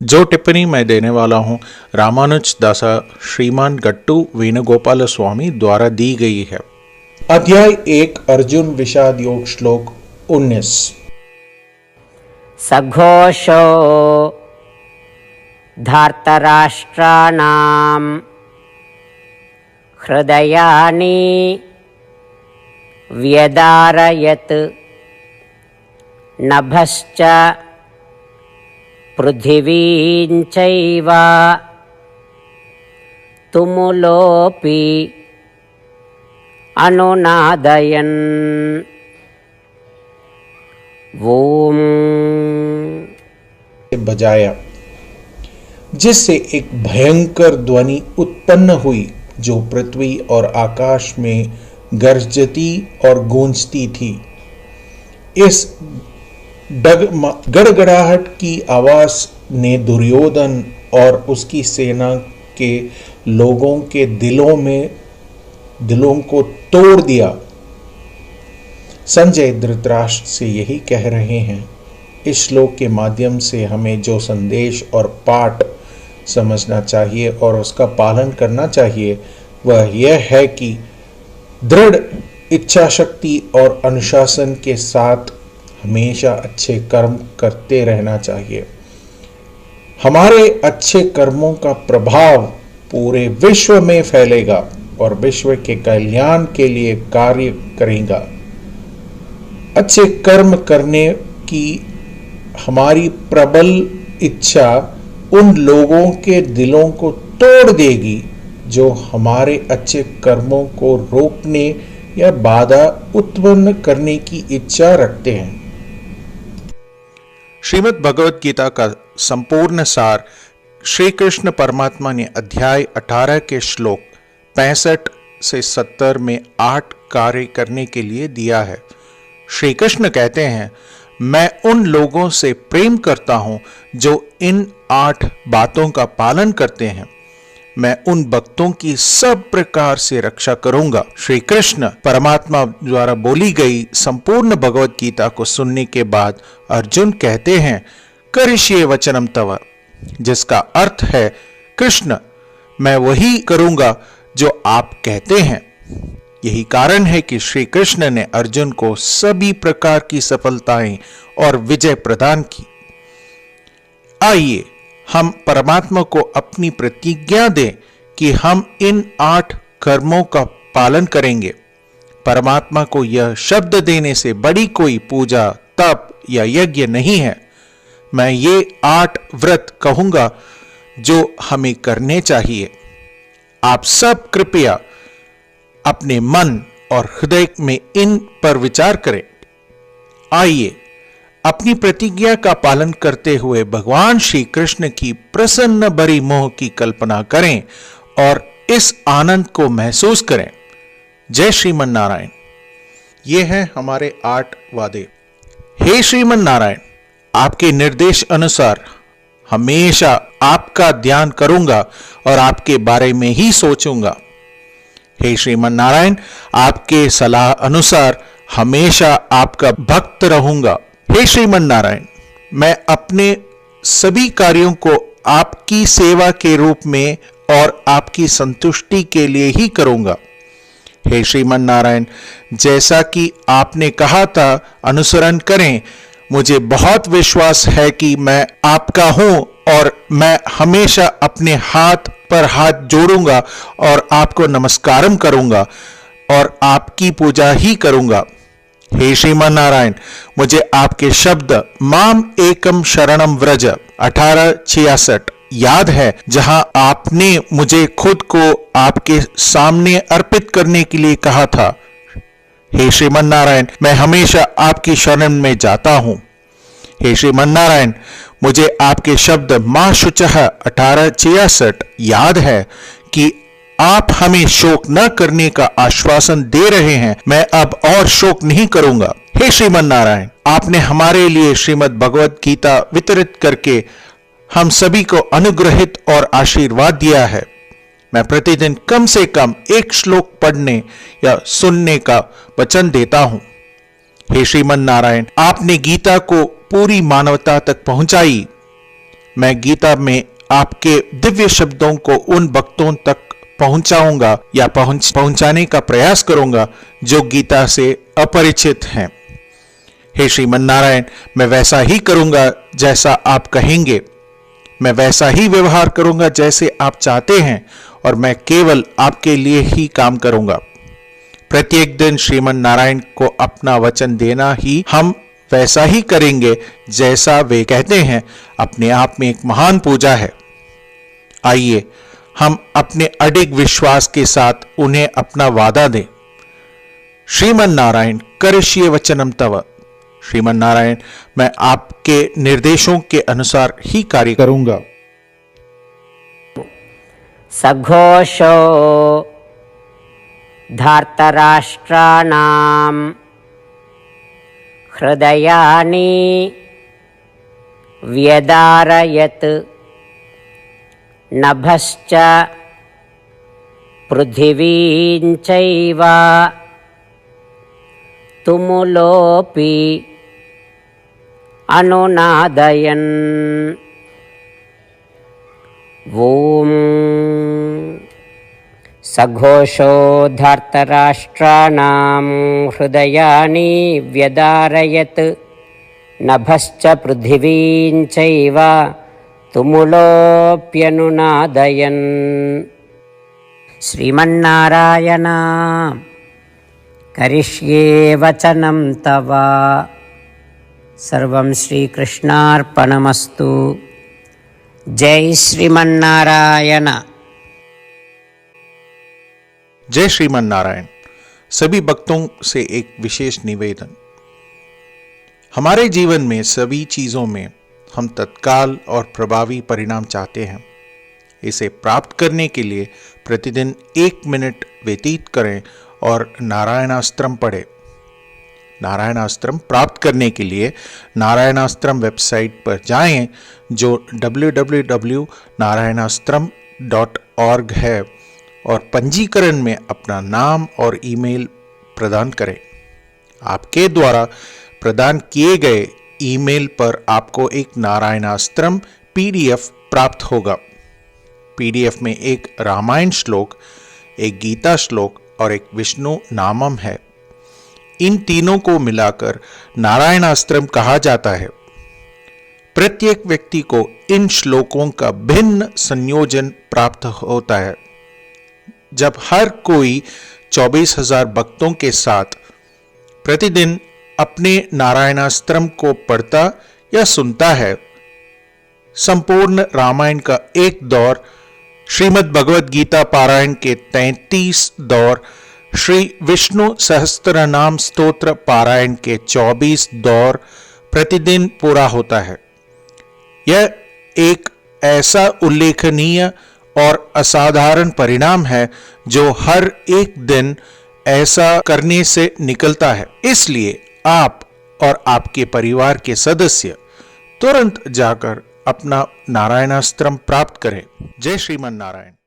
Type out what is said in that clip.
जो टिप्पणी मैं देने वाला हूँ रामानुज दासा श्रीमान गट्टू वेणुगोपाल स्वामी द्वारा दी गई है। अध्याय 1 अर्जुन विषाद योग श्लोक 19। सघोषो धार्तराष्ट्राणां हृदयानि व्यदारयत् नभश्च पृथिवीं चैव तुमुलोऽपि अनुनादयन् ओम बजाया, जिससे एक भयंकर ध्वनि उत्पन्न हुई जो पृथ्वी और आकाश में गरजती और गूंजती थी। इस गड़गड़ाहट की आवाज ने दुर्योधन और उसकी सेना के लोगों के दिलों को तोड़ दिया। संजय धृतराष्ट्र से यही कह रहे हैं। इस श्लोक के माध्यम से हमें जो संदेश और पाठ समझना चाहिए और उसका पालन करना चाहिए वह यह है कि दृढ़ इच्छा शक्ति और अनुशासन के साथ हमेशा अच्छे कर्म करते रहना चाहिए। हमारे अच्छे कर्मों का प्रभाव पूरे विश्व में फैलेगा और विश्व के कल्याण के लिए कार्य करेगा। अच्छे कर्म करने की हमारी प्रबल इच्छा उन लोगों के दिलों को तोड़ देगी जो हमारे अच्छे कर्मों को रोकने या बाधा उत्पन्न करने की इच्छा रखते हैं। श्रीमद् भगवत गीता का संपूर्ण सार श्री कृष्ण परमात्मा ने अध्याय 18 के श्लोक 65 से 70 में 8 कार्य करने के लिए दिया है। श्री कृष्ण कहते हैं, मैं उन लोगों से प्रेम करता हूं जो इन 8 बातों का पालन करते हैं। मैं उन भक्तों की सब प्रकार से रक्षा करूंगा। श्री कृष्ण परमात्मा द्वारा बोली गई संपूर्ण भगवत गीता को सुनने के बाद अर्जुन कहते हैं, करिष्ये वचनम तव, जिसका अर्थ है, कृष्ण मैं वही करूंगा जो आप कहते हैं। यही कारण है कि श्री कृष्ण ने अर्जुन को सभी प्रकार की सफलताएं और विजय प्रदान की। आइए हम परमात्मा को अपनी प्रतिज्ञा दें कि हम इन 8 कर्मों का पालन करेंगे। परमात्मा को यह शब्द देने से बड़ी कोई पूजा, तप या यज्ञ नहीं है। मैं ये 8 व्रत कहूंगा जो हमें करने चाहिए। आप सब कृपया अपने मन और हृदय में इन पर विचार करें। आइए अपनी प्रतिज्ञा का पालन करते हुए भगवान श्री कृष्ण की प्रसन्न भरी मोह की कल्पना करें और इस आनंद को महसूस करें। जय श्रीमन नारायण। ये हैं हमारे 8 वादे। हे श्रीमन नारायण, आपके निर्देश अनुसार हमेशा आपका ध्यान करूंगा और आपके बारे में ही सोचूंगा। हे श्रीमन नारायण, आपके सलाह अनुसार हमेशा आपका भक्त रहूंगा। हे श्रीमन नारायण, मैं अपने सभी कार्यों को आपकी सेवा के रूप में और आपकी संतुष्टि के लिए ही करूंगा। हे श्रीमन नारायण, जैसा कि आपने कहा था अनुसरण करें। मुझे बहुत विश्वास है कि मैं आपका हूं और मैं हमेशा अपने हाथ पर हाथ जोड़ूंगा और आपको नमस्कारम करूंगा और आपकी पूजा ही करूंगा। हे श्रीमान नारायण, मुझे आपके शब्द माम एकम शरणम व्रज 1866 याद है, जहां आपने मुझे खुद को आपके सामने अर्पित करने के लिए कहा था। हे श्रीमान नारायण, मैं हमेशा आपकी शरण में जाता हूं। हे श्रीमान नारायण, मुझे आपके शब्द मां शुचः 1866 याद है कि आप हमें शोक न करने का आश्वासन दे रहे हैं। मैं अब और शोक नहीं करूंगा। हे श्रीमन नारायण, आपने हमारे लिए श्रीमद् भगवत गीता वितरित करके हम सभी को अनुग्रहित और आशीर्वाद दिया है। मैं प्रतिदिन कम से कम 1 श्लोक पढ़ने या सुनने का वचन देता हूं। हे श्रीमन नारायण, आपने गीता को पूरी मानवता तक पहुंचाई। मैं गीता में आपके दिव्य शब्दों को उन भक्तों तक पहुंचाऊंगा या पहुंचाने का प्रयास करूंगा जो गीता से अपरिचित हैं। हे श्रीमन नारायण, मैं वैसा ही करूंगा जैसा आप कहेंगे, मैं वैसा ही व्यवहार करूंगा जैसे आप चाहते हैं, और मैं केवल आपके लिए ही काम करूंगा। प्रत्येक दिन श्रीमन नारायण को अपना वचन देना ही हम वैसा ही करेंगे जैसा वे कहते हैं, अपने आप में एक महान पूजा है। आइए हम अपने अडिग विश्वास के साथ उन्हें अपना वादा दें। श्रीमन नारायण करिष्ये वचनम तव। श्रीमन नारायण, मैं आपके निर्देशों के अनुसार ही कार्य करूंगा। सघोषो धार्तराष्ट्राणां हृदयानि व्यदारयत् नभश्च पृथिवीं चैव तुमुलोऽपि अनुनादयन्। ॐ सघोषो धार्तराष्ट्राणां हृदयानि व्यदारयत् नभश्च पृथिवीं चैव तुमुलोऽप्यनुनादयन्। श्रीमन्नारायण करिष्ये वचनं तव। सर्वं श्रीकृष्णार्पणमस्तु। जय श्रीमन्नारायण। जय श्रीमन नारायण। सभी भक्तों से एक विशेष निवेदन। हमारे जीवन में सभी चीजों में हम तत्काल और प्रभावी परिणाम चाहते हैं। इसे प्राप्त करने के लिए प्रतिदिन 1 मिनट व्यतीत करें और नारायणास्त्रम पढ़ें। नारायणास्त्रम प्राप्त करने के लिए नारायणास्त्रम वेबसाइट पर जाएं, जो www.narayanaastram.org है, और पंजीकरण में अपना नाम और ईमेल प्रदान करें। आपके द्वारा प्रदान किए गए ईमेल पर आपको एक नारायणास्त्रम PDF प्राप्त होगा। PDF में एक रामायण श्लोक, एक गीता श्लोक और एक विष्णु नामम है। इन तीनों को मिलाकर नारायणास्त्रम कहा जाता है। प्रत्येक व्यक्ति को इन श्लोकों का भिन्न संयोजन प्राप्त होता है। जब हर कोई 24,000 भक्तों के साथ प्रतिदिन अपने नारायणास्त्रम को पढ़ता या सुनता है, संपूर्ण रामायण का एक दौर, श्रीमद् भगवद गीता पारायण के 33 दौर, श्री विष्णु सहस्त्रनाम स्तोत्र पारायण के 24 दौर प्रतिदिन पूरा होता है। यह एक ऐसा उल्लेखनीय और असाधारण परिणाम है जो हर एक दिन ऐसा करने से निकलता है। इसलिए आप और आपके परिवार के सदस्य तुरंत जाकर अपना नारायणास्त्रम प्राप्त करें। जय श्रीमन नारायण।